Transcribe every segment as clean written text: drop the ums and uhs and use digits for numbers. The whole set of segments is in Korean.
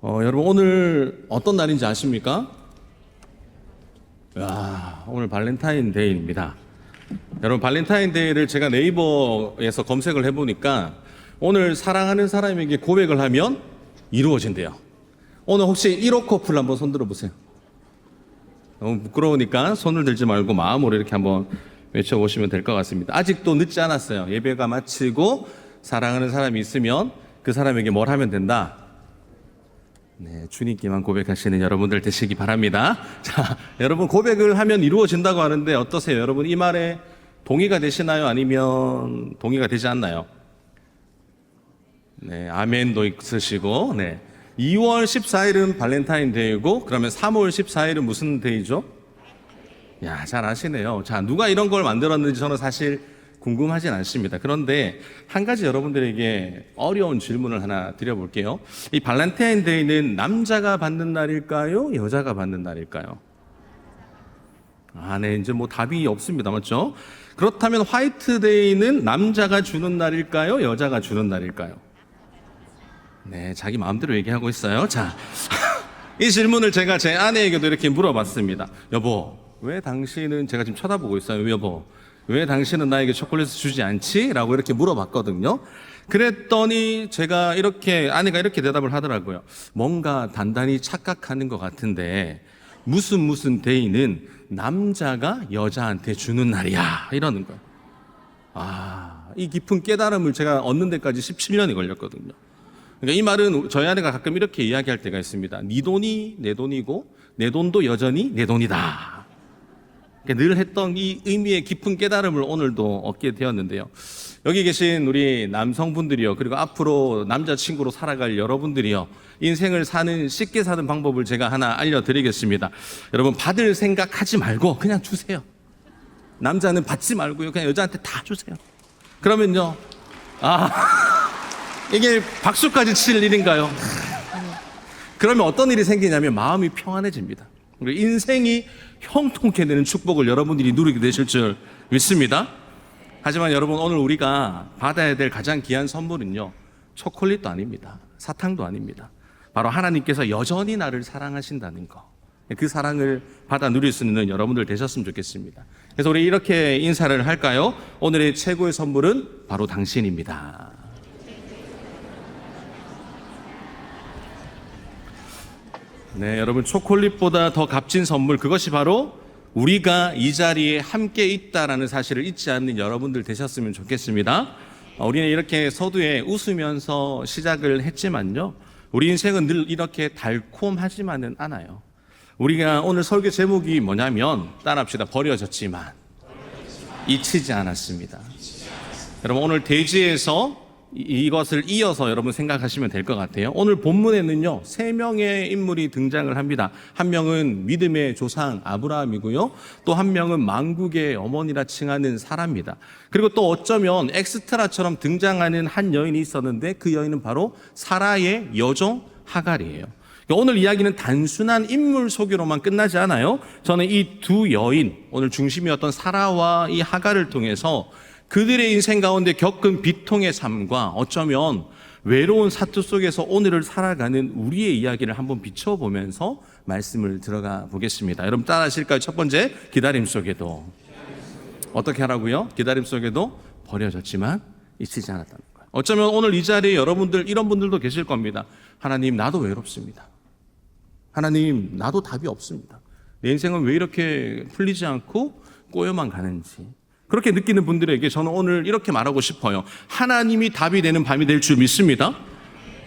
여러분 오늘 어떤 날인지 아십니까? 오늘 발렌타인데이입니다. 여러분 발렌타인데이를 제가 네이버에서 검색을 해보니까 오늘 사랑하는 사람에게 고백을 하면 이루어진대요. 오늘 혹시 1호 커플 한번 손 들어보세요. 너무 부끄러우니까 손을 들지 말고 마음으로 이렇게 한번 외쳐보시면 될 것 같습니다. 아직도 늦지 않았어요. 예배가 마치고 사랑하는 사람이 있으면 그 사람에게 뭘 하면 된다? 네, 주님께만 고백하시는 여러분들 되시기 바랍니다. 자, 여러분 고백을 하면 이루어진다고 하는데 어떠세요? 여러분 이 말에 동의가 되시나요? 아니면 동의가 되지 않나요? 네, 아멘도 있으시고, 네. 2월 14일은 발렌타인데이고, 그러면 3월 14일은 무슨 데이죠? 야, 잘 아시네요. 자, 누가 이런 걸 만들었는지 저는 사실 궁금하진 않습니다. 그런데 한 가지 여러분들에게 어려운 질문을 하나 드려볼게요. 이 발렌타인데이는 남자가 받는 날일까요? 여자가 받는 날일까요? 네, 이제 뭐 답이 없습니다. 맞죠? 그렇다면 화이트데이는 남자가 주는 날일까요? 여자가 주는 날일까요? 네, 자기 마음대로 얘기하고 있어요. 자, 이 질문을 제가 제 아내에게도 이렇게 물어봤습니다. 여보, 왜 당신은, 제가 지금 쳐다보고 있어요. 여보, 왜 당신은 나에게 초콜릿을 주지 않지? 라고 이렇게 물어봤거든요. 그랬더니 제가 이렇게, 아내가 이렇게 대답을 하더라고요. 뭔가 단단히 착각하는 것 같은데 무슨 데이는 남자가 여자한테 주는 날이야, 이러는 거예요. 이 깊은 깨달음을 제가 얻는 데까지 17년이 걸렸거든요. 그러니까 이 말은 저희 아내가 가끔 이렇게 이야기할 때가 있습니다. 네 돈이 내 돈이고 내 돈도 여전히 내 돈이다. 늘 했던 이 의미의 깊은 깨달음을 오늘도 얻게 되었는데요. 여기 계신 우리 남성분들이요, 그리고 앞으로 남자친구로 살아갈 여러분들이요, 인생을 쉽게 사는 방법을 제가 하나 알려드리겠습니다. 여러분, 받을 생각하지 말고 그냥 주세요. 남자는 받지 말고요, 그냥 여자한테 다 주세요. 그러면요, 이게 박수까지 칠 일인가요? 그러면 어떤 일이 생기냐면 마음이 평안해집니다. 그리고 인생이 형통케 되는 축복을 여러분들이 누리게 되실 줄 믿습니다. 하지만 여러분, 오늘 우리가 받아야 될 가장 귀한 선물은요, 초콜릿도 아닙니다. 사탕도 아닙니다. 바로 하나님께서 여전히 나를 사랑하신다는 거, 그 사랑을 받아 누릴 수 있는 여러분들 되셨으면 좋겠습니다. 그래서 우리 이렇게 인사를 할까요? 오늘의 최고의 선물은 바로 당신입니다. 네, 여러분, 초콜릿보다 더 값진 선물, 그것이 바로 우리가 이 자리에 함께 있다라는 사실을 잊지 않는 여러분들 되셨으면 좋겠습니다. 우리는 이렇게 서두에 웃으면서 시작을 했지만요, 우리 인생은 늘 이렇게 달콤하지만은 않아요. 우리가 오늘 설교 제목이 뭐냐면, 따라합시다. 버려졌지만 잊히지 않았습니다. 여러분, 오늘 대지에서 이것을 이어서 여러분 생각하시면 될 것 같아요. 오늘 본문에는요, 3명의 인물이 등장을 합니다. 한 명은 믿음의 조상 아브라함이고요, 또 한 명은 만국의 어머니라 칭하는 사라입니다. 그리고 또 어쩌면 엑스트라처럼 등장하는 한 여인이 있었는데 그 여인은 바로 사라의 여종 하갈이에요. 오늘 이야기는 단순한 인물 소개로만 끝나지 않아요. 저는 이 두 여인, 오늘 중심이었던 사라와 이 하갈을 통해서 그들의 인생 가운데 겪은 비통의 삶과 어쩌면 외로운 사투 속에서 오늘을 살아가는 우리의 이야기를 한번 비춰보면서 말씀을 들어가 보겠습니다. 여러분 따라하실까요? 첫 번째, 기다림 속에도. 어떻게 하라고요? 기다림 속에도 버려졌지만 잊히지 않았다는 거예요. 어쩌면 오늘 이 자리에 여러분들, 이런 분들도 계실 겁니다. 하나님, 나도 외롭습니다. 하나님, 나도 답이 없습니다. 내 인생은 왜 이렇게 풀리지 않고 꼬여만 가는지. 그렇게 느끼는 분들에게 저는 오늘 이렇게 말하고 싶어요. 하나님이 답이 되는 밤이 될 줄 믿습니다.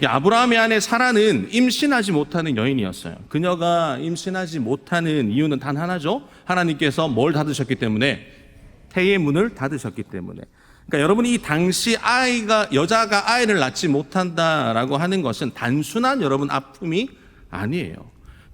아브라함의 아내 사라는 임신하지 못하는 여인이었어요. 그녀가 임신하지 못하는 이유는 단 하나죠. 하나님께서 뭘 닫으셨기 때문에? 태의 문을 닫으셨기 때문에. 그러니까 여러분이 이 당시 여자가 아이를 낳지 못한다라고 하는 것은 단순한 여러분 아픔이 아니에요.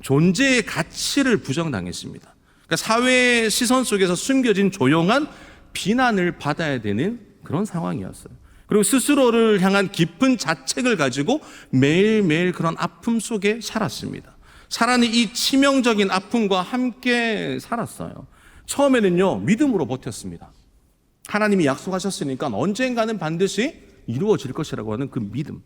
존재의 가치를 부정당했습니다. 그러니까 사회의 시선 속에서 숨겨진 조용한 비난을 받아야 되는 그런 상황이었어요. 그리고 스스로를 향한 깊은 자책을 가지고 매일매일 그런 아픔 속에 살았습니다. 사라는 이 치명적인 아픔과 함께 살았어요. 처음에는요, 믿음으로 버텼습니다. 하나님이 약속하셨으니까 언젠가는 반드시 이루어질 것이라고 하는 그 믿음.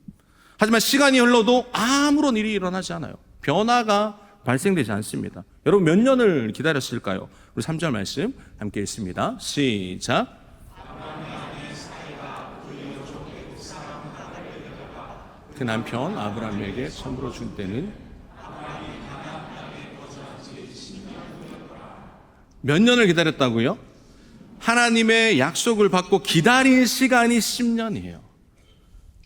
하지만 시간이 흘러도 아무런 일이 일어나지 않아요. 변화가 발생되지 않습니다. 여러분 몇 년을 기다렸을까요? 우리 3절 말씀 함께 읽습니다. 시작. 그 남편 아브라함에게 선물로 줄 때는 몇 년을 기다렸다고요? 하나님의 약속을 받고 기다린 시간이 10년이에요.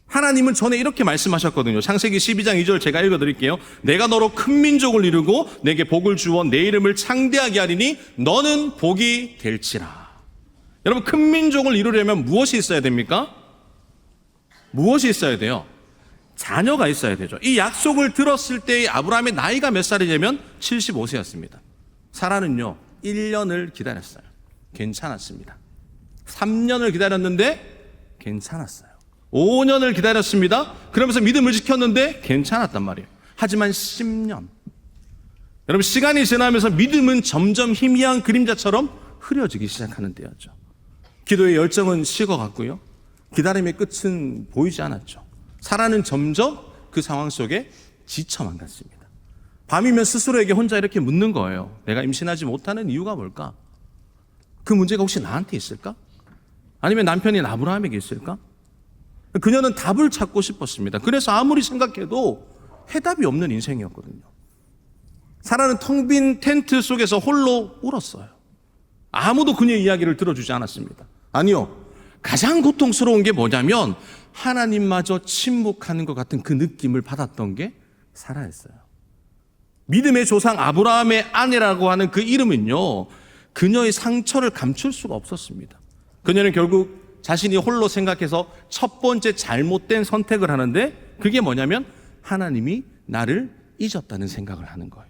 하나님은 전에 이렇게 말씀하셨거든요. 창세기 12장 2절 제가 읽어드릴게요. 내가 너로 큰 민족을 이루고 내게 복을 주어 내 이름을 창대하게 하리니 너는 복이 될지라. 여러분 큰 민족을 이루려면 무엇이 있어야 됩니까? 무엇이 있어야 돼요? 자녀가 있어야 되죠. 이 약속을 들었을 때 아브라함의 나이가 몇 살이냐면 75세였습니다. 사라는요 1년을 기다렸어요. 괜찮았습니다. 3년을 기다렸는데 괜찮았어요. 5년을 기다렸습니다. 그러면서 믿음을 지켰는데 괜찮았단 말이에요. 하지만 10년. 여러분 시간이 지나면서 믿음은 점점 희미한 그림자처럼 흐려지기 시작하는 때였죠. 기도의 열정은 식어갔고요. 기다림의 끝은 보이지 않았죠. 사라는 점점 그 상황 속에 지쳐만 갔습니다. 밤이면 스스로에게 혼자 이렇게 묻는 거예요. 내가 임신하지 못하는 이유가 뭘까? 그 문제가 혹시 나한테 있을까? 아니면 남편인 아브라함에게 있을까? 그녀는 답을 찾고 싶었습니다. 그래서 아무리 생각해도 해답이 없는 인생이었거든요. 사라는 텅 빈 텐트 속에서 홀로 울었어요. 아무도 그녀의 이야기를 들어주지 않았습니다. 아니요. 가장 고통스러운 게 뭐냐면 하나님마저 침묵하는 것 같은 그 느낌을 받았던 게 사라였어요. 믿음의 조상 아브라함의 아내라고 하는 그 이름은요, 그녀의 상처를 감출 수가 없었습니다. 그녀는 결국 자신이 홀로 생각해서 첫 번째 잘못된 선택을 하는데 그게 뭐냐면 하나님이 나를 잊었다는 생각을 하는 거예요.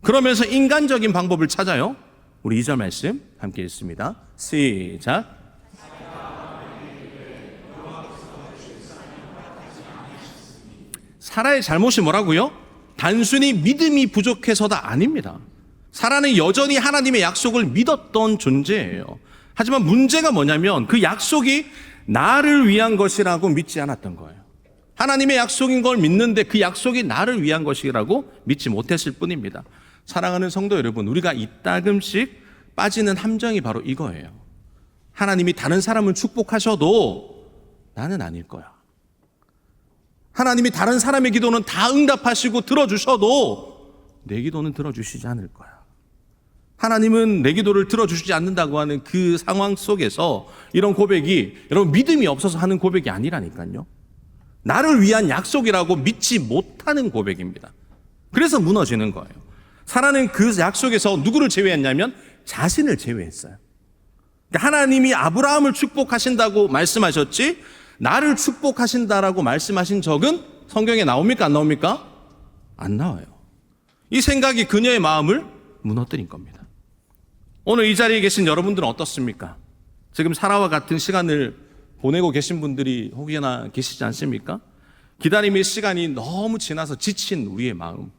그러면서 인간적인 방법을 찾아요. 우리 2절 말씀 함께 읽습니다. 시작. 사라의 잘못이 뭐라고요? 단순히 믿음이 부족해서가 아닙니다. 사라는 여전히 하나님의 약속을 믿었던 존재예요. 하지만 문제가 뭐냐면 그 약속이 나를 위한 것이라고 믿지 않았던 거예요. 하나님의 약속인 걸 믿는데 그 약속이 나를 위한 것이라고 믿지 못했을 뿐입니다. 사랑하는 성도 여러분, 우리가 이따금씩 빠지는 함정이 바로 이거예요. 하나님이 다른 사람을 축복하셔도 나는 아닐 거야. 하나님이 다른 사람의 기도는 다 응답하시고 들어주셔도 내 기도는 들어주시지 않을 거야. 하나님은 내 기도를 들어주시지 않는다고 하는 그 상황 속에서 이런 고백이 여러분 믿음이 없어서 하는 고백이 아니라니까요. 나를 위한 약속이라고 믿지 못하는 고백입니다. 그래서 무너지는 거예요. 사라는 그 약속에서 누구를 제외했냐면 자신을 제외했어요. 하나님이 아브라함을 축복하신다고 말씀하셨지 나를 축복하신다라고 말씀하신 적은 성경에 나옵니까? 안 나옵니까? 안 나와요. 이 생각이 그녀의 마음을 무너뜨린 겁니다. 오늘 이 자리에 계신 여러분들은 어떻습니까? 지금 사라와 같은 시간을 보내고 계신 분들이 혹여나 계시지 않습니까? 기다림의 시간이 너무 지나서 지친 우리의 마음,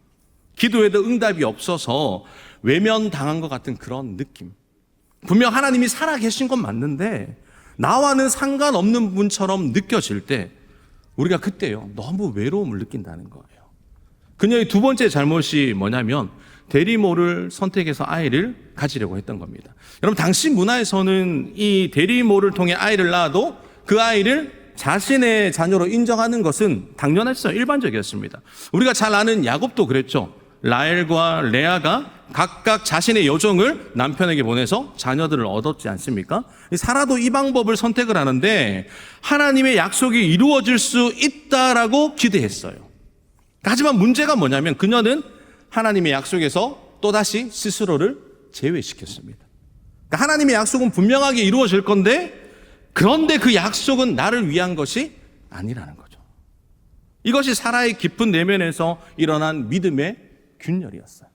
기도에도 응답이 없어서 외면당한 것 같은 그런 느낌. 분명 하나님이 살아계신 건 맞는데 나와는 상관없는 분처럼 느껴질 때 우리가 그때요 너무 외로움을 느낀다는 거예요. 그녀의 두 번째 잘못이 뭐냐면 대리모를 선택해서 아이를 가지려고 했던 겁니다. 여러분 당시 문화에서는 이 대리모를 통해 아이를 낳아도 그 아이를 자신의 자녀로 인정하는 것은 당연했어요. 일반적이었습니다. 우리가 잘 아는 야곱도 그랬죠. 라헬과 레아가 각각 자신의 여종을 남편에게 보내서 자녀들을 얻었지 않습니까? 사라도 이 방법을 선택을 하는데 하나님의 약속이 이루어질 수 있다라고 기대했어요. 하지만 문제가 뭐냐면 그녀는 하나님의 약속에서 또다시 스스로를 제외시켰습니다. 그러니까 하나님의 약속은 분명하게 이루어질 건데 그런데 그 약속은 나를 위한 것이 아니라는 거죠. 이것이 사라의 깊은 내면에서 일어난 믿음의 균열이었어요.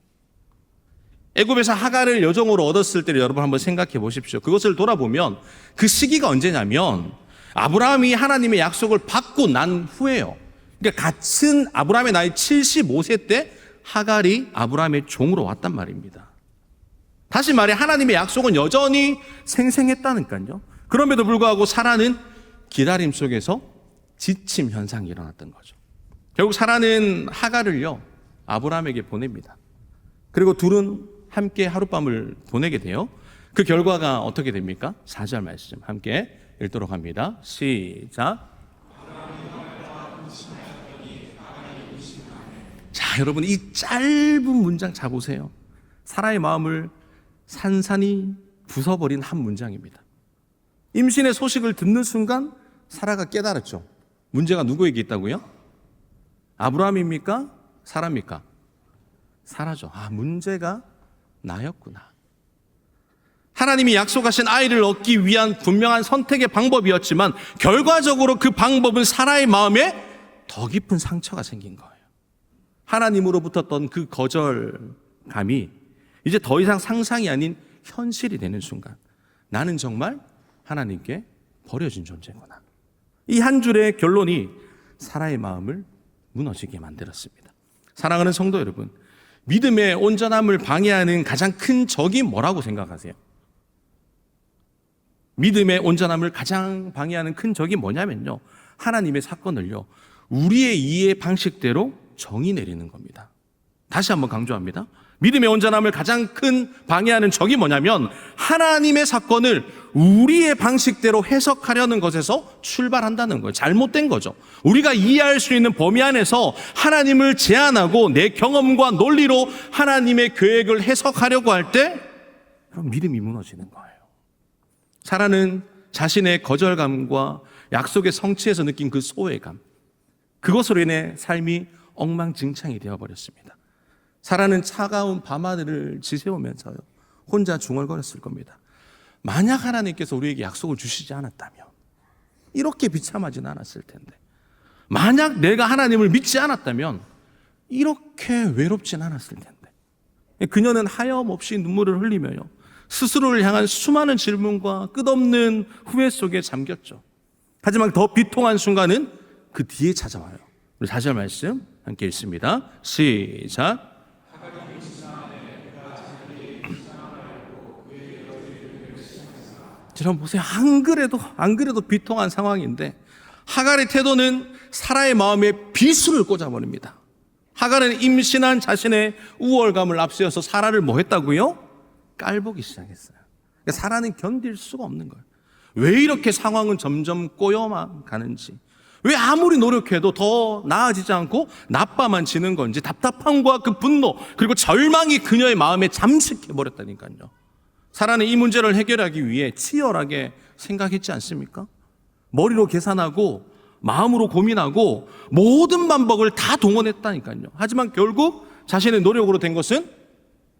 애굽에서 하갈을 여종으로 얻었을 때를 여러분 한번 생각해 보십시오. 그것을 돌아보면 그 시기가 언제냐면 아브라함이 하나님의 약속을 받고 난 후에요. 그러니까 같은 아브라함의 나이 75세 때 하갈이 아브라함의 종으로 왔단 말입니다. 다시 말해 하나님의 약속은 여전히 생생했다니까요. 그럼에도 불구하고 사라는 기다림 속에서 지침 현상이 일어났던 거죠. 결국 사라는 하갈을요 아브라함에게 보냅니다. 그리고 둘은 함께 하룻밤을 보내게 돼요. 그 결과가 어떻게 됩니까? 4절 말씀 함께 읽도록 합니다. 시작. 자, 여러분 이 짧은 문장 잡으세요. 사라의 마음을 산산이 부숴버린 한 문장입니다. 임신의 소식을 듣는 순간 사라가 깨달았죠. 문제가 누구에게 있다고요? 아브라함입니까? 사라입니까? 사라죠. 문제가 나였구나. 하나님이 약속하신 아이를 얻기 위한 분명한 선택의 방법이었지만 결과적으로 그 방법은 사라의 마음에 더 깊은 상처가 생긴 거예요. 하나님으로부터 어떤 그 거절감이 이제 더 이상 상상이 아닌 현실이 되는 순간 나는 정말 하나님께 버려진 존재구나. 이 한 줄의 결론이 사라의 마음을 무너지게 만들었습니다. 사랑하는 성도 여러분, 믿음의 온전함을 방해하는 가장 큰 적이 뭐라고 생각하세요? 믿음의 온전함을 가장 방해하는 큰 적이 뭐냐면요, 하나님의 사건을요 우리의 이해 방식대로 정의 내리는 겁니다. 다시 한번 강조합니다. 믿음의 온전함을 가장 큰 방해하는 적이 뭐냐면 하나님의 사건을 우리의 방식대로 해석하려는 것에서 출발한다는 거예요. 잘못된 거죠. 우리가 이해할 수 있는 범위 안에서 하나님을 제한하고 내 경험과 논리로 하나님의 계획을 해석하려고 할 때 그럼 믿음이 무너지는 거예요. 사라는 자신의 거절감과 약속의 성취에서 느낀 그 소외감, 그것으로 인해 삶이 엉망진창이 되어버렸습니다. 사라는 차가운 밤하늘을 지새우면서요 혼자 중얼거렸을 겁니다. 만약 하나님께서 우리에게 약속을 주시지 않았다면 이렇게 비참하진 않았을 텐데, 만약 내가 하나님을 믿지 않았다면 이렇게 외롭진 않았을 텐데. 그녀는 하염없이 눈물을 흘리며요 스스로를 향한 수많은 질문과 끝없는 후회 속에 잠겼죠. 하지만 더 비통한 순간은 그 뒤에 찾아와요. 우리 4절 말씀 함께 읽습니다. 시작. 여러분 보세요. 안 그래도 비통한 상황인데 하갈의 태도는 사라의 마음에 비수를 꽂아버립니다. 하갈은 임신한 자신의 우월감을 앞세워서 사라를 뭐 했다고요? 깔보기 시작했어요. 그러니까 사라는 견딜 수가 없는 거예요. 왜 이렇게 상황은 점점 꼬여만 가는지, 왜 아무리 노력해도 더 나아지지 않고 나빠만 지는 건지, 답답함과 그 분노 그리고 절망이 그녀의 마음에 잠식해버렸다니까요. 사라는 이 문제를 해결하기 위해 치열하게 생각했지 않습니까? 머리로 계산하고 마음으로 고민하고 모든 방법을 다 동원했다니까요. 하지만 결국 자신의 노력으로 된 것은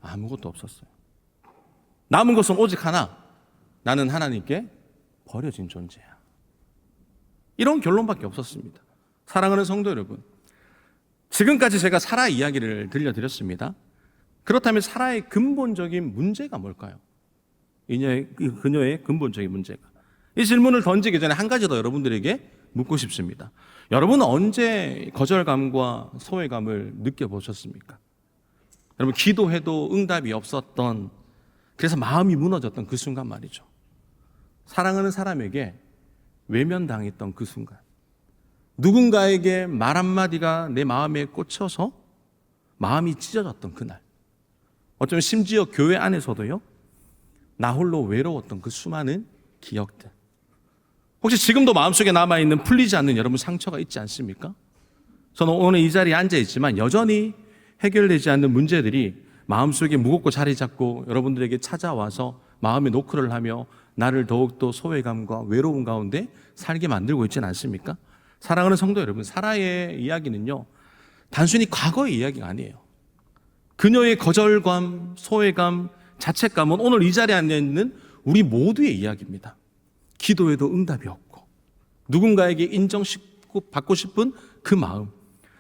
아무것도 없었어요. 남은 것은 오직 하나, 나는 하나님께 버려진 존재야. 이런 결론밖에 없었습니다. 사랑하는 성도 여러분, 지금까지 제가 사라 이야기를 들려드렸습니다. 그렇다면 사라의 근본적인 문제가 뭘까요? 그녀의 근본적인 문제가. 이 질문을 던지기 전에 한 가지 더 여러분들에게 묻고 싶습니다. 여러분은 언제 거절감과 소외감을 느껴보셨습니까? 여러분, 기도해도 응답이 없었던, 그래서 마음이 무너졌던 그 순간 말이죠. 사랑하는 사람에게 외면당했던 그 순간, 누군가에게 말 한마디가 내 마음에 꽂혀서 마음이 찢어졌던 그날, 어쩌면 심지어 교회 안에서도요 나 홀로 외로웠던 그 수많은 기억들, 혹시 지금도 마음속에 남아있는 풀리지 않는 여러분 상처가 있지 않습니까? 저는 오늘 이 자리에 앉아있지만 여전히 해결되지 않는 문제들이 마음속에 무겁고 자리 잡고 여러분들에게 찾아와서 마음에 노크를 하며 나를 더욱더 소외감과 외로움 가운데 살게 만들고 있지는 않습니까? 사랑하는 성도 여러분, 사라의 이야기는요 단순히 과거의 이야기가 아니에요. 그녀의 거절감, 소외감, 자책감은 오늘 이 자리에 앉아있는 우리 모두의 이야기입니다. 기도에도 응답이 없고 누군가에게 인정받고 싶은 그 마음,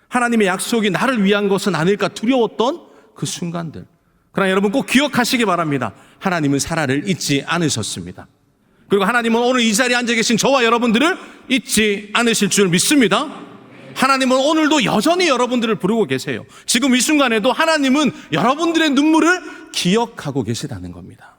하나님의 약속이 나를 위한 것은 아닐까 두려웠던 그 순간들. 그러나 여러분 꼭 기억하시기 바랍니다. 하나님은 사라를 잊지 않으셨습니다. 그리고 하나님은 오늘 이 자리에 앉아 계신 저와 여러분들을 잊지 않으실 줄 믿습니다. 하나님은 오늘도 여전히 여러분들을 부르고 계세요. 지금 이 순간에도 하나님은 여러분들의 눈물을 기억하고 계시다는 겁니다.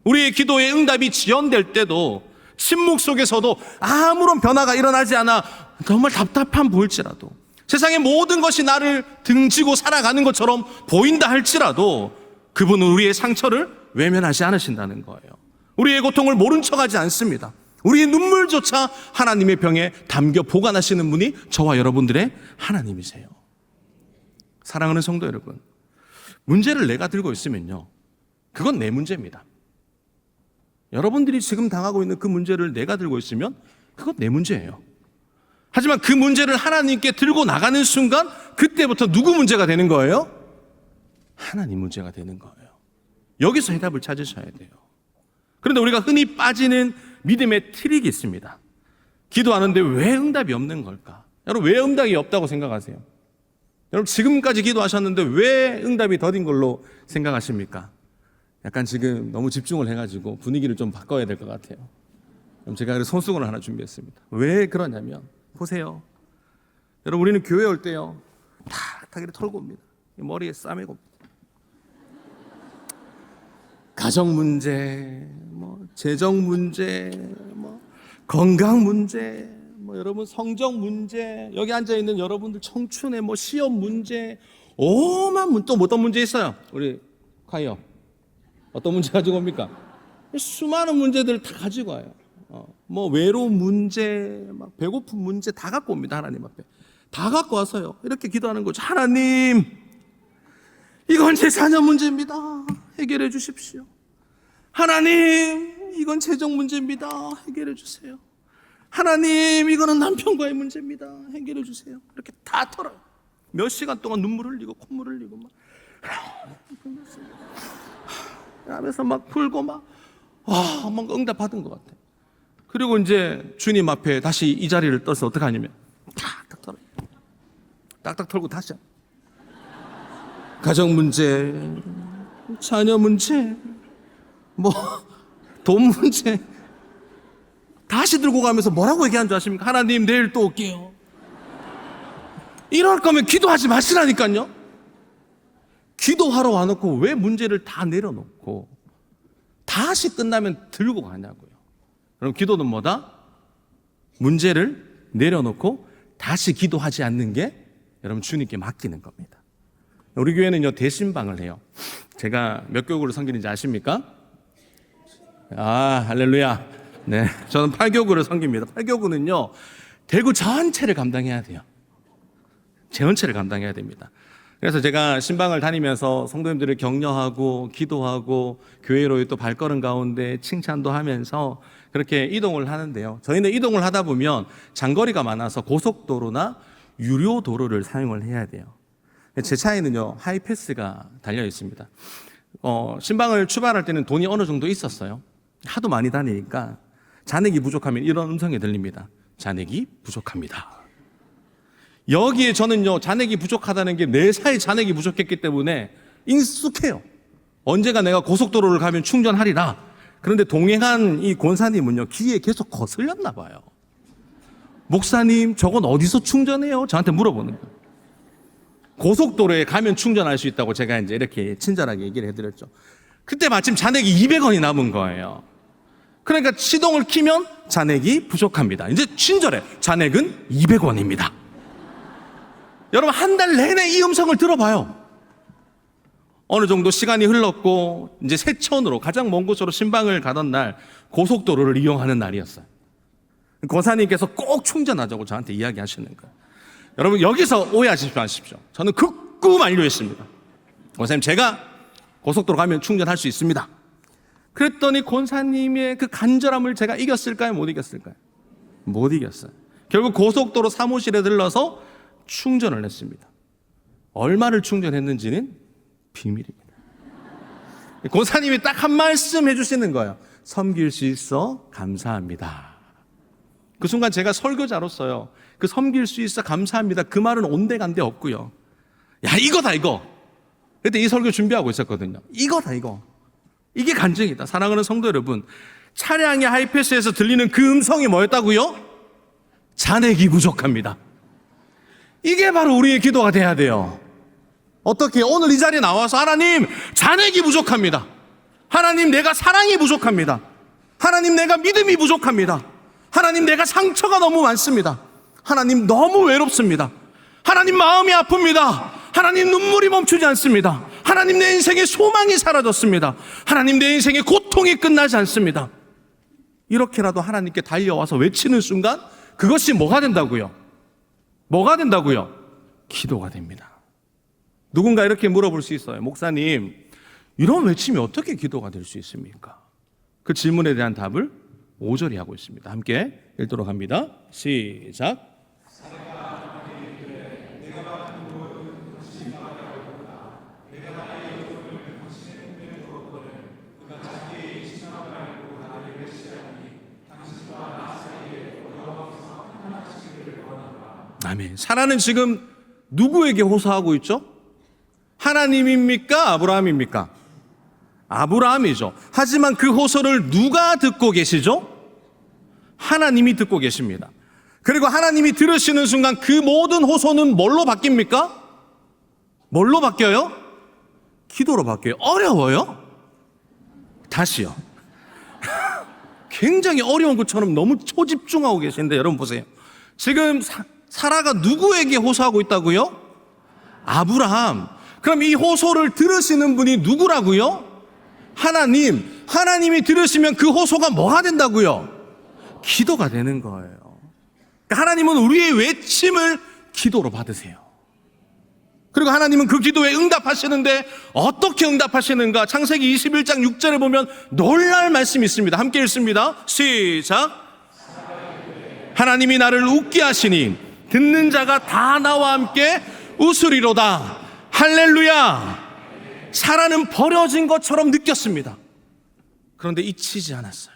우리의 기도의 응답이 지연될 때도 침묵 속에서도 아무런 변화가 일어나지 않아 정말 답답한 보일지라도, 세상의 모든 것이 나를 등지고 살아가는 것처럼 보인다 할지라도 그분은 우리의 상처를 외면하지 않으신다는 거예요. 우리의 고통을 모른 척하지 않습니다. 우리의 눈물조차 하나님의 병에 담겨 보관하시는 분이 저와 여러분들의 하나님이세요. 사랑하는 성도 여러분, 문제를 내가 들고 있으면요, 그건 내 문제입니다. 여러분들이 지금 당하고 있는 그 문제를 내가 들고 있으면 그건 내 문제예요. 하지만 그 문제를 하나님께 들고 나가는 순간 그때부터 누구 문제가 되는 거예요? 하나님 문제가 되는 거예요. 여기서 해답을 찾으셔야 돼요. 그런데 우리가 흔히 빠지는 믿음의 트릭이 있습니다. 기도하는데 왜 응답이 없는 걸까? 여러분, 왜 응답이 없다고 생각하세요? 여러분, 지금까지 기도하셨는데 왜 응답이 더딘 걸로 생각하십니까? 약간 지금 너무 집중을 해가지고 분위기를 좀 바꿔야 될 것 같아요. 그럼 제가 그래서 손수건을 하나 준비했습니다. 왜 그러냐면, 보세요. 여러분, 우리는 교회 올 때요, 탁탁 이렇게 털고 옵니다. 머리에 싸매고 옵니다. 가정 문제, 재정 문제, 건강 문제, 여러분 성적 문제, 여기 앉아 있는 여러분들 청춘의 시험 문제, 오만 또 어떤 문제 있어요? 우리 콰이어 어떤 문제 가지고 옵니까? 수많은 문제들 다 가지고 와요. 외로운 문제, 배고픈 문제 다 갖고 옵니다. 하나님 앞에 다 갖고 와서요, 이렇게 기도하는 거죠. 하나님, 이건 제 자녀 문제입니다. 해결해 주십시오. 하나님, 이건 재정 문제입니다. 해결해 주세요. 하나님, 이거는 남편과의 문제입니다. 해결해 주세요. 이렇게 다 털어요. 몇 시간 동안 눈물 흘리고 콧물 흘리고 하면서 풀고 뭔가 응답 받은 것 같아요. 그리고 이제 주님 앞에 다시 이 자리를 떠서 어떻게 하냐면 딱딱 털어요. 딱딱 털고 다시 가정 문제, 자녀 문제, 돈 문제 다시 들고 가면서 뭐라고 얘기하는 줄 아십니까? 하나님, 내일 또 올게요. 이럴 거면 기도하지 마시라니까요. 기도하러 와놓고 왜 문제를 다 내려놓고 다시 끝나면 들고 가냐고요. 그럼 기도는 뭐다? 문제를 내려놓고 다시 기도하지 않는 게 여러분 주님께 맡기는 겁니다. 우리 교회는요, 대신방을 해요. 제가 몇 교구를 섬기는지 아십니까? 할렐루야. 네, 저는 8교구를 섬깁니다. 8교구는요, 대구 전체를 감당해야 돼요. 전체를 감당해야 됩니다. 그래서 제가 신방을 다니면서 성도님들을 격려하고 기도하고 교회로의 또 발걸음 가운데 칭찬도 하면서 그렇게 이동을 하는데요, 저희는 이동을 하다 보면 장거리가 많아서 고속도로나 유료도로를 사용을 해야 돼요. 제 차에는요, 하이패스가 달려 있습니다. 신방을 출발할 때는 돈이 어느 정도 있었어요. 하도 많이 다니니까 잔액이 부족하면 이런 음성이 들립니다. 잔액이 부족합니다. 여기에 저는요, 잔액이 부족하다는 게 매사에 잔액이 부족했기 때문에 익숙해요. 언제가 내가 고속도로를 가면 충전하리라. 그런데 동행한 이 권사님은요, 귀에 계속 거슬렸나 봐요. 목사님, 저건 어디서 충전해요? 저한테 물어보는 거예요. 고속도로에 가면 충전할 수 있다고 제가 이제 이렇게 친절하게 얘기를 해드렸죠. 그때 마침 잔액이 200원이 남은 거예요. 그러니까 시동을 키면 잔액이 부족합니다. 이제 친절해. 잔액은 200원입니다. 여러분, 한 달 내내 이 음성을 들어봐요. 어느 정도 시간이 흘렀고 이제 세천으로, 가장 먼 곳으로 신방을 가던 날, 고속도로를 이용하는 날이었어요. 권사님께서 꼭 충전하자고 저한테 이야기하시는 거예요. 여러분, 여기서 오해하지 마십시오. 저는 극구 만류했습니다. 권사님, 제가 고속도로 가면 충전할 수 있습니다. 그랬더니 권사님의 그 간절함을 제가 이겼을까요? 못 이겼을까요? 못 이겼어요. 결국 고속도로 사무실에 들러서 충전을 했습니다. 얼마를 충전했는지는 비밀입니다. 권사님이 딱 한 말씀 해주시는 거예요. 섬길 수 있어 감사합니다. 그 순간 제가 설교자로서요, 그 섬길 수 있어 감사합니다, 그 말은 온데간데 없고요. 야, 이거다 이거. 그때 이 설교 준비하고 있었거든요. 이거다 이거. 이게 간증이다. 사랑하는 성도 여러분, 차량의 하이패스에서 들리는 그 음성이 뭐였다고요? 잔액이 부족합니다. 이게 바로 우리의 기도가 돼야 돼요. 어떻게? 오늘 이 자리에 나와서 하나님, 잔액이 부족합니다. 하나님, 내가 사랑이 부족합니다. 하나님, 내가 믿음이 부족합니다. 하나님, 내가 상처가 너무 많습니다. 하나님, 너무 외롭습니다. 하나님, 마음이 아픕니다. 하나님, 눈물이 멈추지 않습니다. 하나님, 내 인생의 소망이 사라졌습니다. 하나님, 내 인생의 고통이 끝나지 않습니다. 이렇게라도 하나님께 달려와서 외치는 순간 그것이 뭐가 된다고요? 뭐가 된다고요? 기도가 됩니다. 누군가 이렇게 물어볼 수 있어요. 목사님, 이런 외침이 어떻게 기도가 될 수 있습니까? 그 질문에 대한 답을 5절이 하고 있습니다. 함께 읽도록 합니다. 시작. 아멘. 사라는 지금 누구에게 호소하고 있죠? 하나님입니까? 아브라함입니까? 아브라함이죠. 하지만 그 호소를 누가 듣고 계시죠? 하나님이 듣고 계십니다. 그리고 하나님이 들으시는 순간 그 모든 호소는 뭘로 바뀝니까? 뭘로 바뀌어요? 기도로 바뀌어요. 어려워요? 다시요. 굉장히 어려운 것처럼 너무 초집중하고 계신데 여러분 보세요. 지금 사라가 누구에게 호소하고 있다고요? 아브라함. 그럼 이 호소를 들으시는 분이 누구라고요? 하나님. 하나님이 들으시면 그 호소가 뭐가 된다고요? 기도가 되는 거예요. 하나님은 우리의 외침을 기도로 받으세요. 그리고 하나님은 그 기도에 응답하시는데 어떻게 응답하시는가? 창세기 21장 6절에 보면 놀랄 말씀이 있습니다. 함께 읽습니다. 시작. 하나님이 나를 웃게 하시니 듣는 자가 다 나와 함께 웃으리로다. 할렐루야. 사라는 버려진 것처럼 느꼈습니다. 그런데 잊히지 않았어요.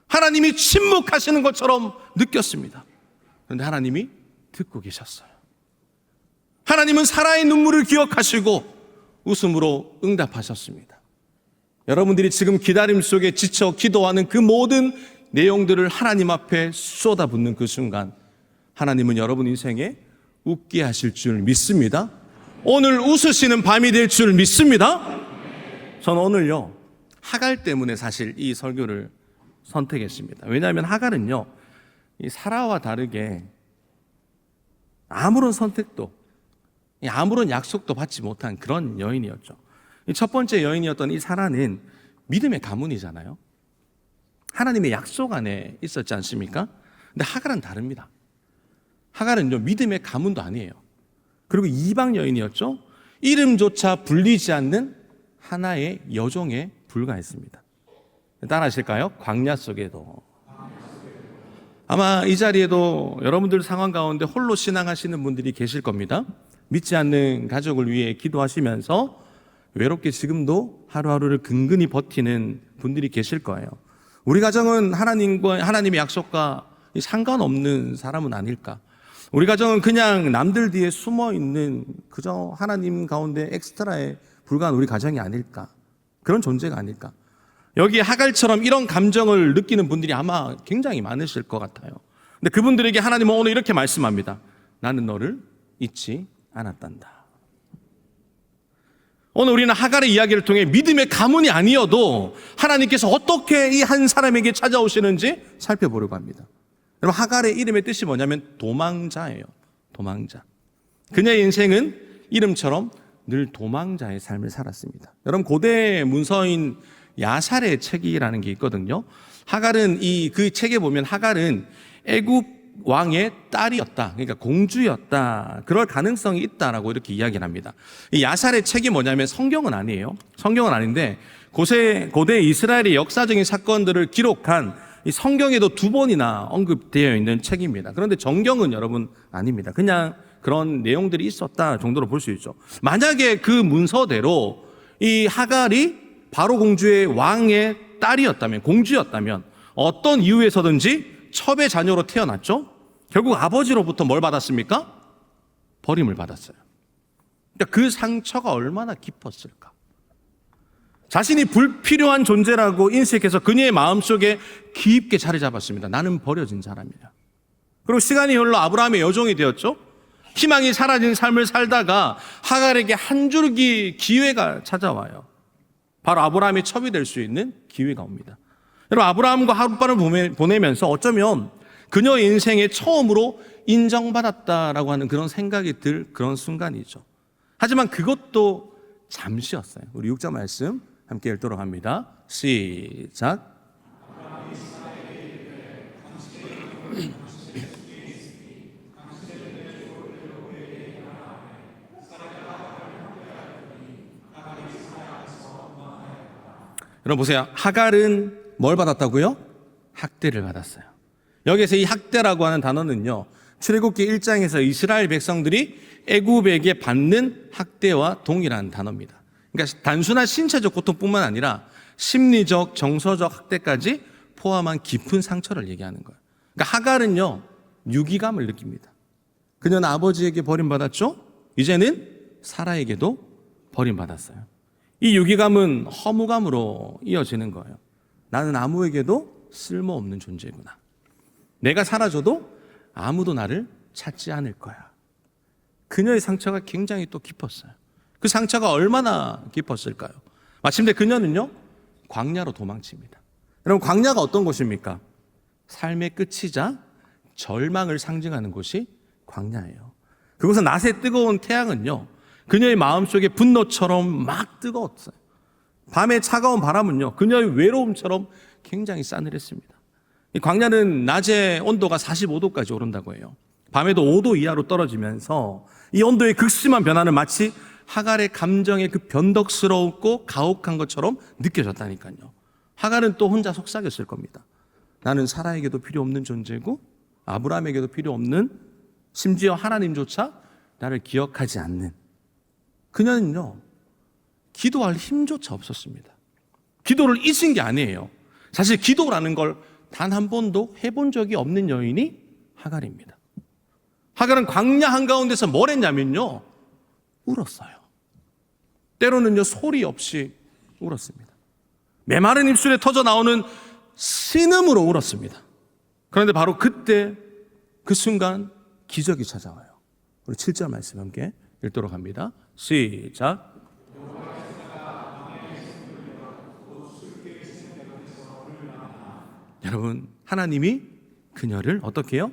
하나님이 침묵하시는 것처럼 느꼈습니다. 그런데 하나님이 듣고 계셨어요. 하나님은 사라의 눈물을 기억하시고 웃음으로 응답하셨습니다. 여러분들이 지금 기다림 속에 지쳐 기도하는 그 모든 내용들을 하나님 앞에 쏟아붓는 그 순간 하나님은 여러분 인생에 웃게 하실 줄 믿습니다. 오늘 웃으시는 밤이 될 줄 믿습니다. 저는 오늘요 하갈 때문에 사실 이 설교를 선택했습니다. 왜냐하면 하갈은요 이 사라와 다르게 아무런 선택도 아무런 약속도 받지 못한 그런 여인이었죠. 첫 번째 여인이었던 이 사라는 믿음의 가문이잖아요. 하나님의 약속 안에 있었지 않습니까? 근데 하갈은 다릅니다. 하갈은요 믿음의 가문도 아니에요. 그리고 이방 여인이었죠. 이름조차 불리지 않는 하나의 여종에 불과했습니다. 따라하실까요? 광야 속에도. 아마 이 자리에도 여러분들 상황 가운데 홀로 신앙하시는 분들이 계실 겁니다. 믿지 않는 가족을 위해 기도하시면서 외롭게 지금도 하루하루를 근근히 버티는 분들이 계실 거예요. 우리 가정은 하나님의 약속과 상관없는 사람은 아닐까? 우리 가정은 그냥 남들 뒤에 숨어 있는 그저 하나님 가운데 엑스트라에 불과한 우리 가정이 아닐까? 그런 존재가 아닐까? 여기 하갈처럼 이런 감정을 느끼는 분들이 아마 굉장히 많으실 것 같아요. 근데 그분들에게 하나님은 오늘 이렇게 말씀합니다. 나는 너를 잊지 않았단다. 오늘 우리는 하갈의 이야기를 통해 믿음의 가문이 아니어도 하나님께서 어떻게 이 한 사람에게 찾아오시는지 살펴보려고 합니다. 여러분 하갈의 이름의 뜻이 뭐냐면 도망자예요. 도망자. 그녀의 인생은 이름처럼 늘 도망자의 삶을 살았습니다. 여러분 고대 문서인 야살의 책이라는 게 있거든요. 하갈은 그 책에 보면 하갈은 애굽 왕의 딸이었다. 그러니까 공주였다. 그럴 가능성이 있다라고 이렇게 이야기를 합니다. 이 야살의 책이 뭐냐면 성경은 아니에요. 성경은 아닌데 고대 이스라엘의 역사적인 사건들을 기록한 이 성경에도 2번이나 언급되어 있는 책입니다. 그런데 정경은 여러분 아닙니다. 그냥 그런 내용들이 있었다 정도로 볼 수 있죠. 만약에 그 문서대로 이 하갈이 바로 공주의 왕의 딸이었다면, 공주였다면 어떤 이유에서든지 첩의 자녀로 태어났죠. 결국 아버지로부터 뭘 받았습니까? 버림을 받았어요. 그러니까 그 상처가 얼마나 깊었을까. 자신이 불필요한 존재라고 인식해서 그녀의 마음속에 깊게 자리 잡았습니다. 나는 버려진 사람이야. 그리고 시간이 흘러 아브라함의 여종이 되었죠. 희망이 사라진 삶을 살다가 하갈에게 한 줄기 기회가 찾아와요. 바로 아브라함이 첩이 될 수 있는 기회가 옵니다. 여러분, 아브라함과 하룻밤을 보내면서 어쩌면 그녀의 인생에 처음으로 인정받았다라고 하는 그런 생각이 들 그런 순간이죠. 하지만 그것도 잠시였어요. 우리 6절 말씀 함께 읽도록 합니다. 시작. 여러분 보세요. 하갈은 뭘 받았다고요? 학대를 받았어요. 여기서 이 학대라고 하는 단어는요, 출애굽기 1장에서 이스라엘 백성들이 애굽에게 받는 학대와 동일한 단어입니다. 그러니까 단순한 신체적 고통뿐만 아니라 심리적, 정서적 학대까지 포함한 깊은 상처를 얘기하는 거예요. 그러니까 하갈은요, 유기감을 느낍니다. 그녀는 아버지에게 버림받았죠? 이제는 사라에게도 버림받았어요. 이 유기감은 허무감으로 이어지는 거예요. 나는 아무에게도 쓸모없는 존재구나. 내가 사라져도 아무도 나를 찾지 않을 거야. 그녀의 상처가 굉장히 또 깊었어요. 그 상처가 얼마나 깊었을까요? 마침내 그녀는요, 광야로 도망칩니다. 여러분, 광야가 어떤 곳입니까? 삶의 끝이자 절망을 상징하는 곳이 광야예요. 그곳은 낮의 뜨거운 태양은요, 그녀의 마음속에 분노처럼 막 뜨거웠어요. 밤의 차가운 바람은요, 그녀의 외로움처럼 굉장히 싸늘했습니다. 이 광야는 낮의 온도가 45도까지 오른다고 해요. 밤에도 5도 이하로 떨어지면서 이 온도의 극심한 변화는 마치 하갈의 감정의 그 변덕스럽고 가혹한 것처럼 느껴졌다니까요. 하갈은 또 혼자 속삭였을 겁니다. 나는 사라에게도 필요 없는 존재고 아브라함에게도 필요 없는, 심지어 하나님조차 나를 기억하지 않는. 그녀는요, 기도할 힘조차 없었습니다. 기도를 잊은 게 아니에요. 사실 기도라는 걸 단 한 번도 해본 적이 없는 여인이 하갈입니다. 하갈은 광야 한가운데서 뭘 했냐면요, 울었어요. 때로는요, 소리 없이 울었습니다. 메마른 입술에 터져 나오는 신음으로 울었습니다. 그런데 바로 그때, 그 순간 기적이 찾아와요. 우리 7절 말씀 함께 읽도록 합니다. 시작. 여러분, 하나님이 그녀를 어떻게 해요?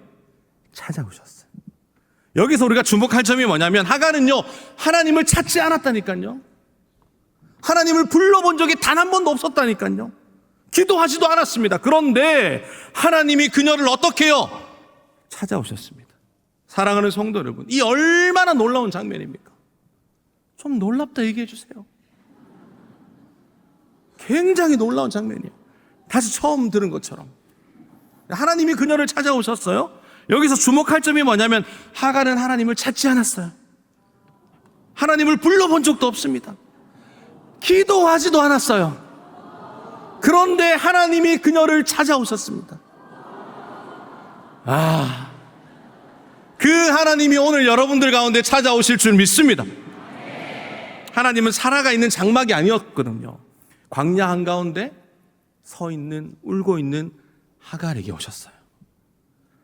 찾아오셨어요. 여기서 우리가 주목할 점이 뭐냐면, 하갈은요, 하나님을 찾지 않았다니까요. 하나님을 불러본 적이 단 한 번도 없었다니까요. 기도하지도 않았습니다. 그런데 하나님이 그녀를 어떻게 해요? 찾아오셨습니다. 사랑하는 성도 여러분, 이 얼마나 놀라운 장면입니까? 좀 놀랍다 얘기해 주세요. 굉장히 놀라운 장면이에요. 다시 처음 들은 것처럼. 하나님이 그녀를 찾아오셨어요. 여기서 주목할 점이 뭐냐면, 하갈은 하나님을 찾지 않았어요. 하나님을 불러본 적도 없습니다. 기도하지도 않았어요. 그런데 하나님이 그녀를 찾아오셨습니다. 그 하나님이 오늘 여러분들 가운데 찾아오실 줄 믿습니다. 하나님은 사라가 있는 장막이 아니었거든요. 광야 한가운데 서 있는, 울고 있는 하갈에게 오셨어요.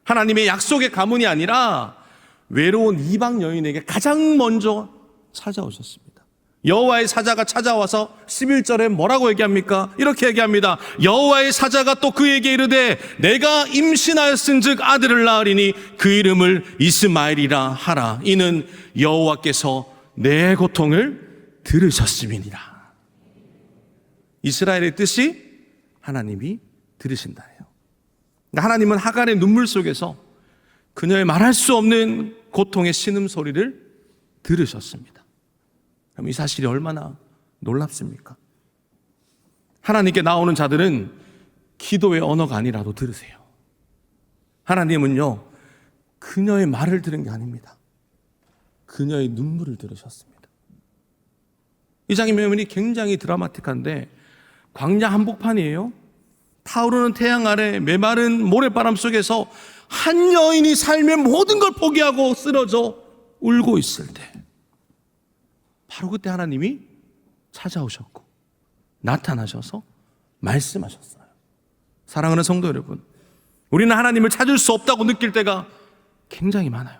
하나님의 약속의 가문이 아니라 외로운 이방 여인에게 가장 먼저 찾아오셨습니다. 여호와의 사자가 찾아와서 11절에 뭐라고 얘기합니까? 이렇게 얘기합니다. 여호와의 사자가 또 그에게 이르되 내가 임신하였은즉 아들을 낳으리니 그 이름을 이스마엘이라 하라. 이는 여호와께서 내 고통을 들으셨음이니라. 이스라엘의 뜻이 하나님이 들으신다예요. 하나님은 하갈의 눈물 속에서 그녀의 말할 수 없는 고통의 신음소리를 들으셨습니다. 그럼 이 사실이 얼마나 놀랍습니까? 하나님께 나오는 자들은 기도의 언어가 아니라도 들으세요. 하나님은요, 그녀의 말을 들은 게 아닙니다. 그녀의 눈물을 들으셨습니다. 이 장면이 굉장히 드라마틱한데, 광야 한복판이에요. 타오르는 태양 아래 메마른 모래바람 속에서 한 여인이 삶의 모든 걸 포기하고 쓰러져 울고 있을 때, 바로 그때 하나님이 찾아오셨고 나타나셔서 말씀하셨어요. 사랑하는 성도 여러분, 우리는 하나님을 찾을 수 없다고 느낄 때가 굉장히 많아요.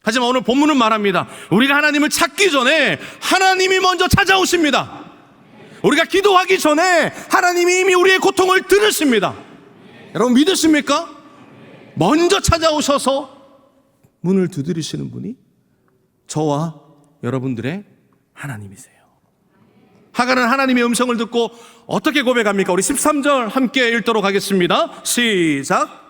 하지만 오늘 본문은 말합니다. 우리가 하나님을 찾기 전에 하나님이 먼저 찾아오십니다. 우리가 기도하기 전에 하나님이 이미 우리의 고통을 들으십니다. 여러분 믿으십니까? 먼저 찾아오셔서 문을 두드리시는 분이 저와 여러분들의 하나님이세요. 하갈은 하나님의 음성을 듣고 어떻게 고백합니까? 우리 13절 함께 읽도록 하겠습니다. 시작.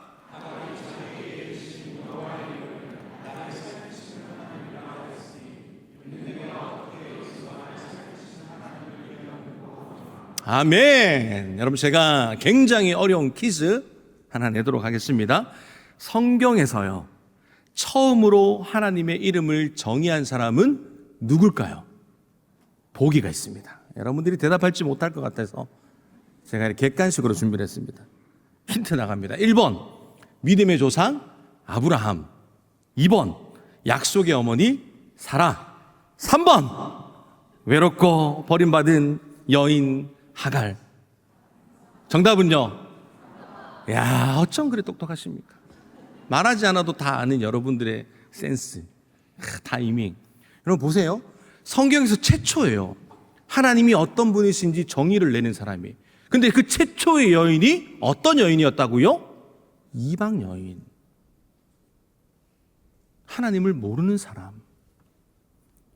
아멘. 여러분 제가 굉장히 어려운 퀴즈 하나 내도록 하겠습니다. 성경에서요 처음으로 하나님의 이름을 정의한 사람은 누굴까요? 보기가 있습니다. 여러분들이 대답할지 못할 것 같아서 제가 이렇게 객관식으로 준비를 했습니다. 힌트 나갑니다. 1번 믿음의 조상 아브라함, 2번 약속의 어머니 사라, 3번 외롭고 버림받은 여인 하갈. 정답은요? 야, 어쩜 그리 똑똑하십니까? 말하지 않아도 다 아는 여러분들의 센스, 타이밍. 여러분 보세요. 성경에서 최초예요. 하나님이 어떤 분이신지 정의를 내는 사람이. 근데 그 최초의 여인이 어떤 여인이었다고요? 이방 여인. 하나님을 모르는 사람.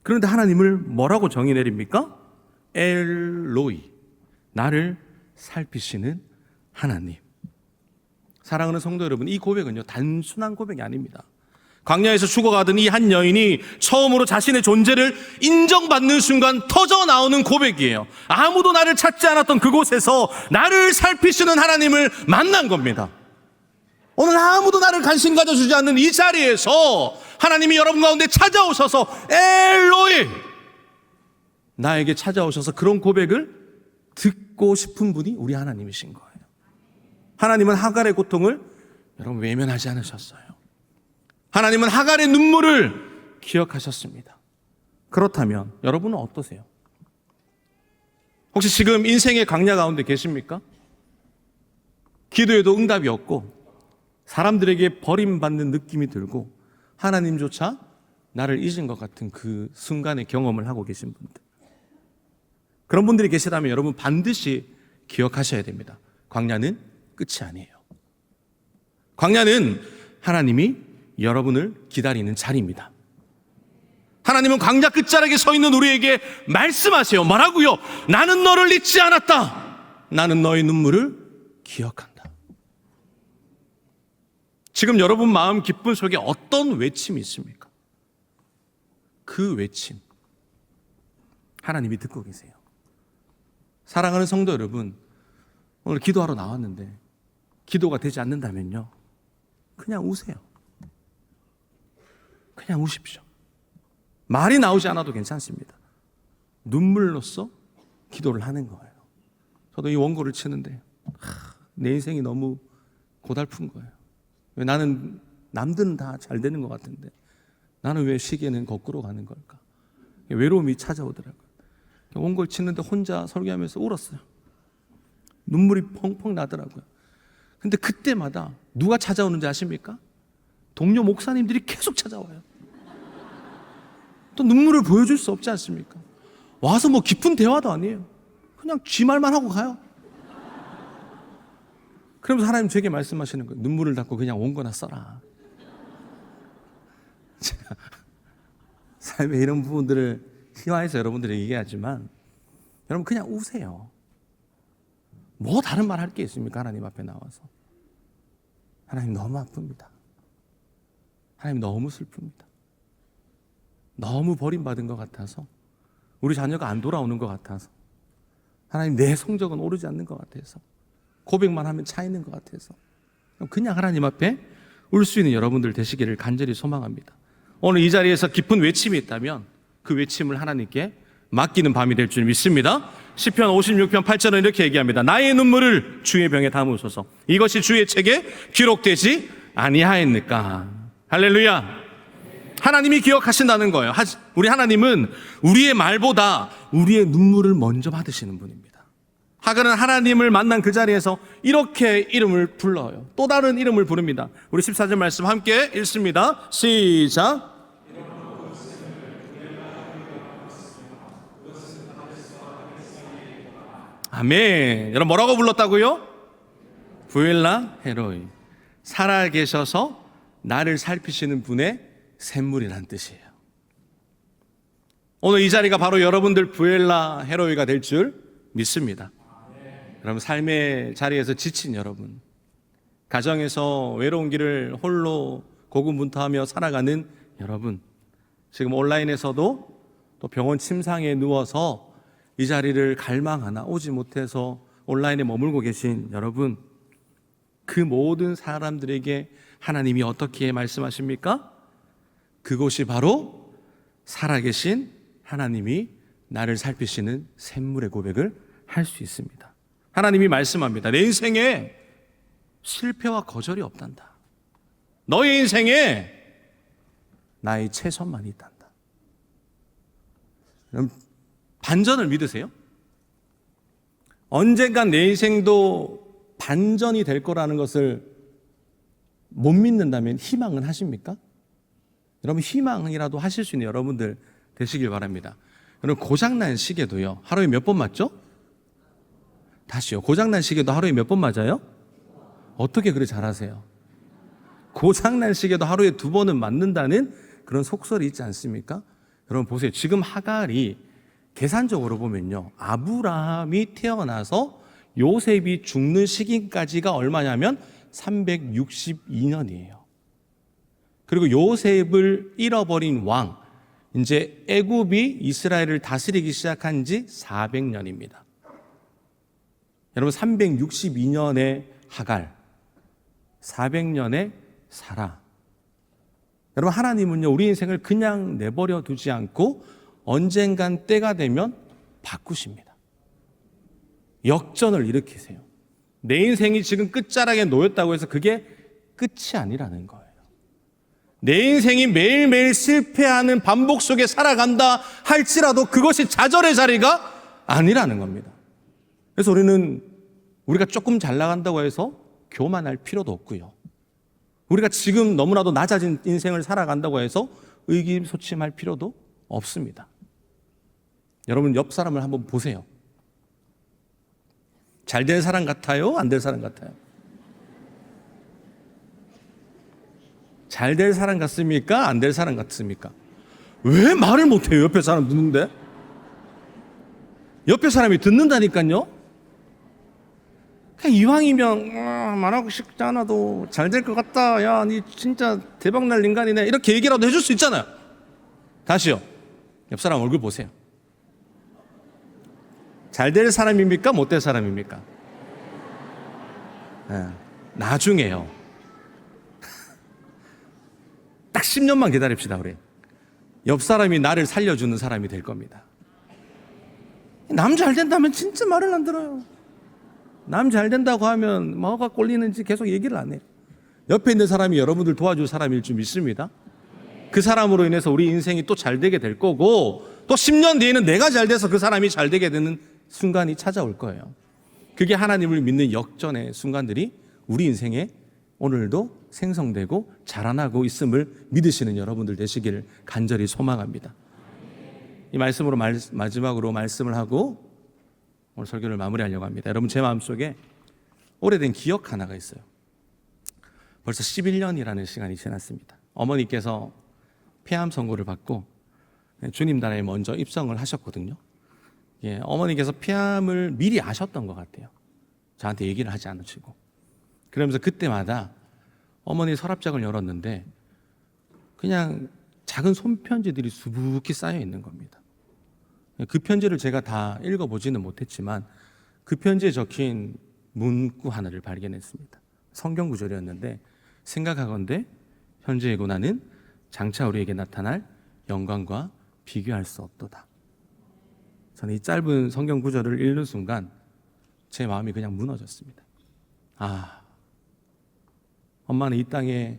그런데 하나님을 뭐라고 정의 내립니까? 엘로이. 나를 살피시는 하나님. 사랑하는 성도 여러분, 이 고백은요 단순한 고백이 아닙니다. 광야에서 죽어가던 이 한 여인이 처음으로 자신의 존재를 인정받는 순간 터져 나오는 고백이에요. 아무도 나를 찾지 않았던 그곳에서 나를 살피시는 하나님을 만난 겁니다. 오늘 아무도 나를 관심 가져주지 않는 이 자리에서 하나님이 여러분 가운데 찾아오셔서 엘로이, 나에게 찾아오셔서 그런 고백을 듣고 싶은 분이 우리 하나님이신 거예요. 하나님은 하갈의 고통을 여러분 외면하지 않으셨어요. 하나님은 하갈의 눈물을 기억하셨습니다. 그렇다면 여러분은 어떠세요? 혹시 지금 인생의 광야 가운데 계십니까? 기도에도 응답이 없고 사람들에게 버림받는 느낌이 들고 하나님조차 나를 잊은 것 같은 그 순간의 경험을 하고 계신 분들, 그런 분들이 계시다면 여러분 반드시 기억하셔야 됩니다. 광야는 끝이 아니에요. 광야는 하나님이 여러분을 기다리는 자리입니다. 하나님은 광야 끝자락에 서 있는 우리에게 말씀하세요. 뭐라고요? 나는 너를 잊지 않았다. 나는 너의 눈물을 기억한다. 지금 여러분 마음 깊은 속에 어떤 외침이 있습니까? 그 외침 하나님이 듣고 계세요. 사랑하는 성도 여러분, 오늘 기도하러 나왔는데 기도가 되지 않는다면요 그냥 우세요. 그냥 우십시오. 말이 나오지 않아도 괜찮습니다. 눈물로써 기도를 하는 거예요. 저도 이 원고를 치는데 내 인생이 너무 고달픈 거예요. 왜 나는 남들은 다 잘 되는 것 같은데 나는 왜 시계는 거꾸로 가는 걸까? 외로움이 찾아오더라고요. 원고를 치는데 혼자 설교하면서 울었어요. 눈물이 펑펑 나더라고요. 근데 그때마다 누가 찾아오는지 아십니까? 동료 목사님들이 계속 찾아와요. 또 눈물을 보여줄 수 없지 않습니까? 와서 뭐 깊은 대화도 아니에요. 그냥 쥐 말만 하고 가요. 그러면서 하나님 제게 말씀하시는 거예요. 눈물을 닦고 그냥 원고나 써라. 제가 삶의 이런 부분들을 희화해서 여러분들에게 얘기하지만 여러분 그냥 우세요. 뭐 다른 말 할 게 있습니까? 하나님 앞에 나와서. 하나님 너무 아픕니다. 하나님 너무 슬픕니다. 너무 버림받은 것 같아서, 우리 자녀가 안 돌아오는 것 같아서, 하나님 내 성적은 오르지 않는 것 같아서, 고백만 하면 차 있는 것 같아서, 그냥 하나님 앞에 울 수 있는 여러분들 되시기를 간절히 소망합니다. 오늘 이 자리에서 깊은 외침이 있다면 그 외침을 하나님께 맡기는 밤이 될 줄 믿습니다. 시편 56편 8절은 이렇게 얘기합니다. 나의 눈물을 주의 병에 담으소서. 이것이 주의 책에 기록되지 아니하였느까. 할렐루야. 하나님이 기억하신다는 거예요. 우리 하나님은 우리의 말보다 우리의 눈물을 먼저 받으시는 분입니다. 하갈은 하나님을 만난 그 자리에서 이렇게 이름을 불러요. 또 다른 이름을 부릅니다. 우리 14절 말씀 함께 읽습니다. 시작. 아멘. 여러분 뭐라고 불렀다고요? 부엘라 헤로이. 살아계셔서 나를 살피시는 분의 샘물이란 뜻이에요. 오늘 이 자리가 바로 여러분들 부엘라 헤로이가 될 줄 믿습니다. 여러분 삶의 자리에서 지친 여러분, 가정에서 외로운 길을 홀로 고군분투하며 살아가는 여러분, 지금 온라인에서도 또 병원 침상에 누워서 이 자리를 갈망하나 오지 못해서 온라인에 머물고 계신 여러분, 그 모든 사람들에게 하나님이 어떻게 말씀하십니까? 그곳이 바로 살아계신 하나님이 나를 살피시는 샘물의 고백을 할 수 있습니다. 하나님이 말씀합니다. 내 인생에 실패와 거절이 없단다. 너의 인생에 나의 최선만이 있단다. 그럼 반전을 믿으세요? 언젠간 내 인생도 반전이 될 거라는 것을 못 믿는다면 희망은 하십니까? 여러분 희망이라도 하실 수 있는 여러분들 되시길 바랍니다. 여러분 고장난 시계도요 하루에 몇 번 맞죠? 다시요, 고장난 시계도 하루에 몇 번 맞아요? 어떻게 그렇게 잘하세요? 고장난 시계도 하루에 2번은 맞는다는 그런 속설이 있지 않습니까? 여러분 보세요. 지금 하갈이 계산적으로 보면요, 아브라함이 태어나서 요셉이 죽는 시기까지가 얼마냐면 362년이에요. 그리고 요셉을 잃어버린 왕, 이제 애굽이 이스라엘을 다스리기 시작한 지 400년입니다. 여러분 362년의 하갈, 400년의 사라. 여러분 하나님은요 우리 인생을 그냥 내버려 두지 않고 언젠간 때가 되면 바꾸십니다. 역전을 일으키세요. 내 인생이 지금 끝자락에 놓였다고 해서 그게 끝이 아니라는 거예요. 내 인생이 매일매일 실패하는 반복 속에 살아간다 할지라도 그것이 좌절의 자리가 아니라는 겁니다. 그래서 우리가 조금 잘 나간다고 해서 교만할 필요도 없고요. 우리가 지금 너무나도 낮아진 인생을 살아간다고 해서 의기소침할 필요도 없습니다. 여러분 옆 사람을 한번 보세요. 잘 될 사람 같아요? 안 될 사람 같아요? 잘 될 사람 같습니까? 안 될 사람 같습니까? 왜 말을 못해요? 옆에 사람 듣는데? 옆에 사람이 듣는다니까요? 그냥 이왕이면 말하고 싶지 않아도 잘 될 것 같다. 야, 니 진짜 대박날 인간이네. 이렇게 얘기라도 해줄 수 있잖아요. 다시요. 옆 사람 얼굴 보세요. 잘 될 사람입니까? 못 될 사람입니까? 네, 나중에요. 딱 10년만 기다립시다. 우리 옆 사람이 나를 살려주는 사람이 될 겁니다. 남 잘 된다면 진짜 말을 안 들어요. 남 잘 된다고 하면 뭐가 꼴리는지 계속 얘기를 안 해요. 옆에 있는 사람이 여러분들 도와줄 사람일 줄 믿습니다. 그 사람으로 인해서 우리 인생이 또 잘 되게 될 거고, 또 10년 뒤에는 내가 잘 돼서 그 사람이 잘 되게 되는 순간이 찾아올 거예요. 그게 하나님을 믿는 역전의 순간들이 우리 인생에 오늘도 생성되고 자라나고 있음을 믿으시는 여러분들 되시기를 간절히 소망합니다. 이 말씀으로 마지막으로 말씀을 하고 오늘 설교를 마무리하려고 합니다. 여러분 제 마음속에 오래된 기억 하나가 있어요. 벌써 11년이라는 시간이 지났습니다. 어머니께서 폐암 선고를 받고 주님 나라에 먼저 입성을 하셨거든요. 어머니께서 폐암을 미리 아셨던 것 같아요. 저한테 얘기를 하지 않으시고. 그러면서 그때마다 어머니 서랍장을 열었는데 그냥 작은 손편지들이 수북히 쌓여 있는 겁니다. 그 편지를 제가 다 읽어보지는 못했지만 그 편지에 적힌 문구 하나를 발견했습니다. 성경 구절이었는데, 생각하건대 현재의 고난은 장차 우리에게 나타날 영광과 비교할 수 없도다. 저는 이 짧은 성경 구절을 읽는 순간 제 마음이 그냥 무너졌습니다. 엄마는 이 땅에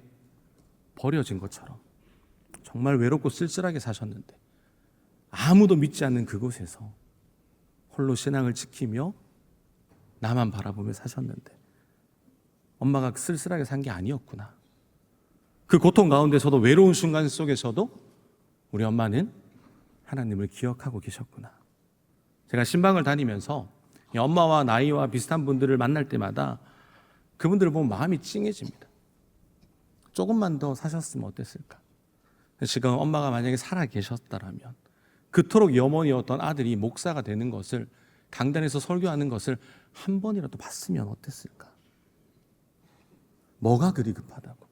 버려진 것처럼 정말 외롭고 쓸쓸하게 사셨는데, 아무도 믿지 않는 그곳에서 홀로 신앙을 지키며 나만 바라보며 사셨는데 엄마가 쓸쓸하게 산 게 아니었구나. 그 고통 가운데서도, 외로운 순간 속에서도 우리 엄마는 하나님을 기억하고 계셨구나. 제가 신방을 다니면서 엄마와 나이와 비슷한 분들을 만날 때마다 그분들을 보면 마음이 찡해집니다. 조금만 더 사셨으면 어땠을까? 지금 엄마가 만약에 살아 계셨다라면 그토록 염원이었던 아들이 목사가 되는 것을, 강단에서 설교하는 것을 한 번이라도 봤으면 어땠을까? 뭐가 그리 급하다고?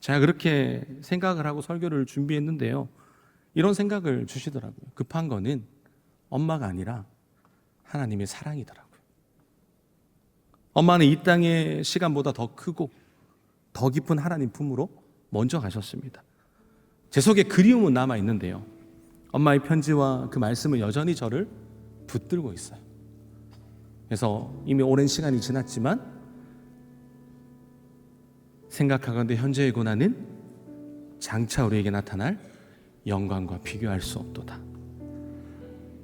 제가 그렇게 생각을 하고 설교를 준비했는데요, 이런 생각을 주시더라고요. 급한 거는 엄마가 아니라 하나님의 사랑이더라고요. 엄마는 이 땅의 시간보다 더 크고 더 깊은 하나님 품으로 먼저 가셨습니다. 제 속에 그리움은 남아 있는데요, 엄마의 편지와 그 말씀은 여전히 저를 붙들고 있어요. 그래서 이미 오랜 시간이 지났지만 생각하건대 현재의 고난은 장차 우리에게 나타날 영광과 비교할 수 없도다.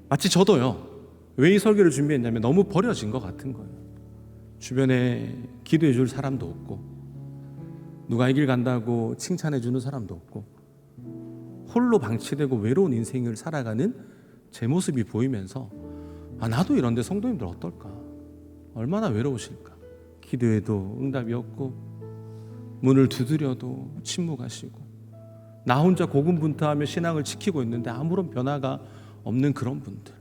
마치 저도요, 왜 이 설교를 준비했냐면 너무 버려진 것 같은 거예요. 주변에 기도해 줄 사람도 없고, 누가 이 길 간다고 칭찬해 주는 사람도 없고, 홀로 방치되고 외로운 인생을 살아가는 제 모습이 보이면서 나도 이런데 성도님들 어떨까? 얼마나 외로우실까? 기도해도 응답이 없고, 문을 두드려도 침묵하시고, 나 혼자 고군분투하며 신앙을 지키고 있는데 아무런 변화가 없는 그런 분들,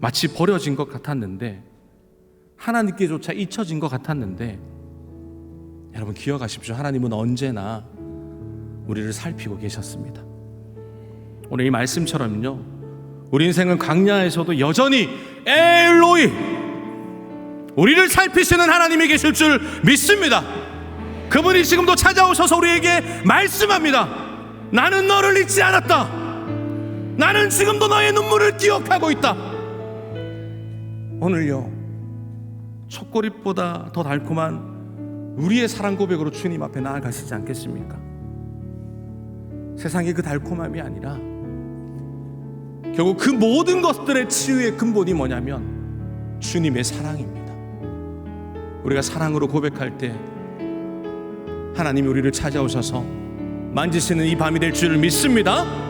마치 버려진 것 같았는데, 하나님께조차 잊혀진 것 같았는데, 여러분 기억하십시오. 하나님은 언제나 우리를 살피고 계셨습니다. 오늘 이 말씀처럼요, 우리 인생은 광야에서도 여전히 엘로이, 우리를 살피시는 하나님이 계실 줄 믿습니다. 그분이 지금도 찾아오셔서 우리에게 말씀합니다. 나는 너를 잊지 않았다. 나는 지금도 너의 눈물을 기억하고 있다. 오늘요, 초콜릿보다 더 달콤한 우리의 사랑 고백으로 주님 앞에 나아가시지 않겠습니까? 세상의 그 달콤함이 아니라 결국 그 모든 것들의 치유의 근본이 뭐냐면 주님의 사랑입니다. 우리가 사랑으로 고백할 때 하나님이 우리를 찾아오셔서 만지시는 이 밤이 될 줄 믿습니다.